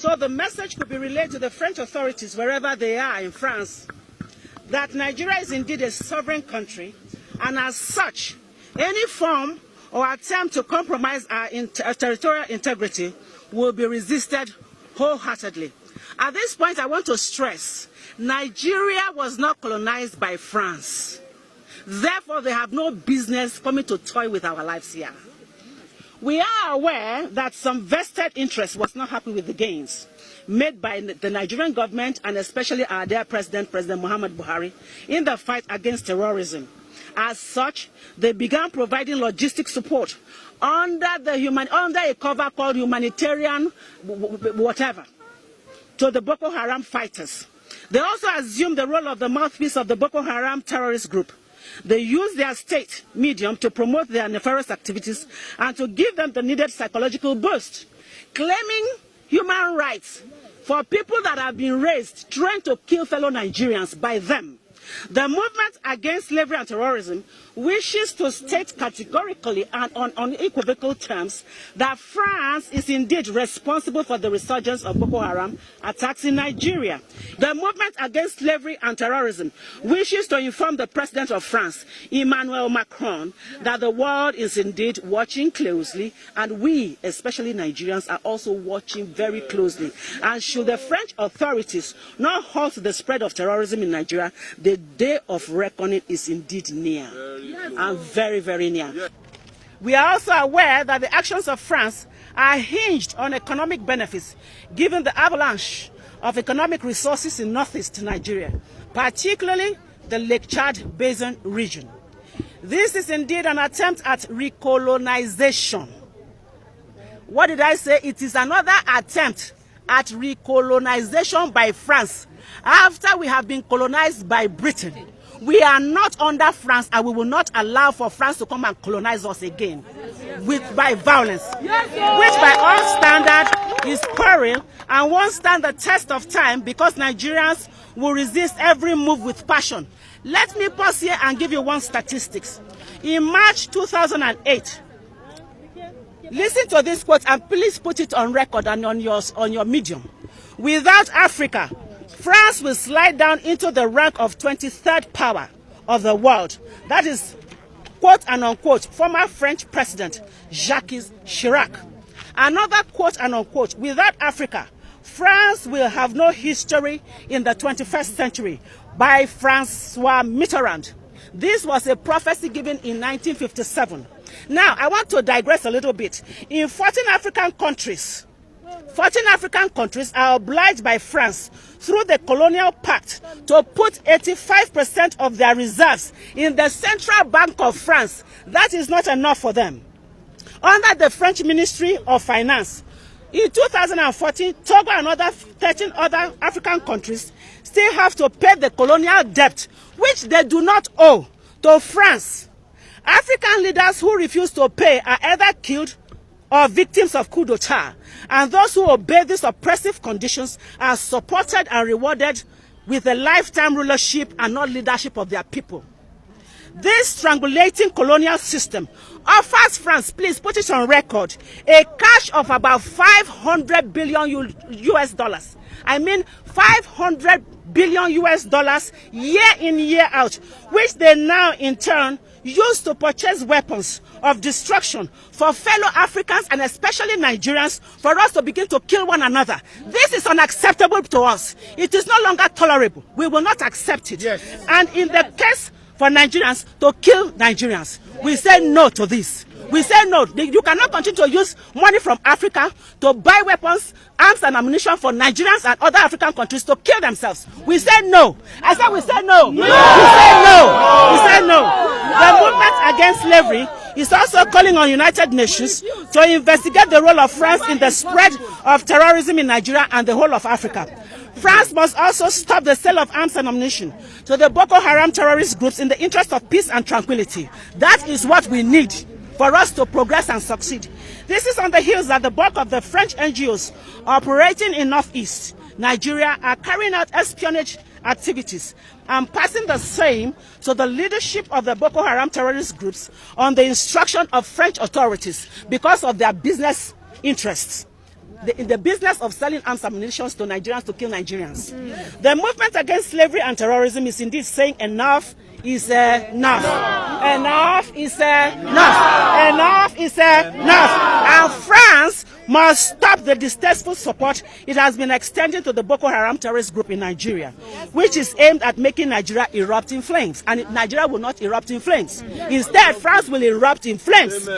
So the message could be relayed to the French authorities wherever they are in France that Nigeria is indeed a sovereign country, and as such, any form or attempt to compromise our territorial integrity will be resisted wholeheartedly. At this point, I want to stress, Nigeria was not colonized by France. Therefore, they have no business coming to toy with our lives here. We are aware that some vested interest was not happy with the gains made by the Nigerian government and especially our dear President Muhammad Buhari, in the fight against terrorism. As such, they began providing logistic support under a cover called humanitarian whatever to the Boko Haram fighters. They also assumed the role of the mouthpiece of the Boko Haram terrorist group. They use their state medium to promote their nefarious activities and to give them the needed psychological boost, claiming human rights for people that have been raised, trained to kill fellow Nigerians by them. The movement against slavery and terrorism wishes to state categorically and on unequivocal terms that France is indeed responsible for the resurgence of Boko Haram attacks in Nigeria. The movement against slavery and terrorism wishes to inform the President of France, Emmanuel Macron, that the world is indeed watching closely, and we, especially Nigerians, are also watching very closely. And should the French authorities not halt the spread of terrorism in Nigeria, the day of reckoning is indeed near, and very, very near. We are also aware that the actions of France are hinged on economic benefits, given the avalanche of economic resources in northeast Nigeria, particularly the Lake Chad Basin region. This is indeed an attempt at recolonization. What did I say? It is another attempt at recolonization by France after we have been colonized by Britain. We are not under France, and we will not allow for France to come and colonize us again by violence, which by all standards is peril and won't stand the test of time, because Nigerians will resist every move with passion. Let me pause here and give you one statistics. In March 2008, listen to this quote and please put it on record and on your medium. Without Africa, France will slide down into the rank of 23rd power of the world. That is, quote and unquote, former French President Jacques Chirac. Another quote and unquote, without Africa, France will have no history in the 21st century, by Francois Mitterrand. This was a prophecy given in 1957. Now, I want to digress a little bit. In 14 African countries are obliged by France through the colonial pact to put 85% of their reserves in the Central Bank of France. That is not enough for them. Under the French Ministry of Finance, in 2014, Togo and 13 other African countries still have to pay the colonial debt, which they do not owe, to France. African leaders who refuse to pay are either killed or victims of coup d'etat, and those who obey these oppressive conditions are supported and rewarded with a lifetime rulership and not leadership of their people. This strangulating colonial system offers France, please put it on record, a cash of about 500 billion US dollars. I mean 500 billion US dollars year in, year out, which they now in turn use to purchase weapons of destruction for fellow Africans and especially Nigerians, for us to begin to kill one another. This is unacceptable to us. It is no longer tolerable. We will not accept it. Yes. And in the case for Nigerians to kill Nigerians, we say no to this. We say no. You cannot continue to use money from Africa to buy weapons, arms and ammunition for Nigerians and other African countries to kill themselves. We say no. I said we say no. No. We say no. We say no. The movement against slavery is also calling on United Nations to investigate the role of France in the spread of terrorism in Nigeria and the whole of Africa. France must also stop the sale of arms and ammunition to the Boko Haram terrorist groups in the interest of peace and tranquility. That is what we need for us to progress and succeed. This is on the heels that the bulk of the French NGOs operating in Northeast Nigeria are carrying out espionage activities and passing the same to the leadership of the Boko Haram terrorist groups on the instruction of French authorities because of their business interests. in the business of selling arms and ammunition to Nigerians to kill Nigerians. The movement against slavery and terrorism is indeed saying enough is enough. Enough is enough. Enough is enough. And France must stop the distasteful support it has been extending to the Boko Haram terrorist group in Nigeria, which is aimed at making Nigeria erupt in flames. And Nigeria will not erupt in flames. Instead, France will erupt in flames.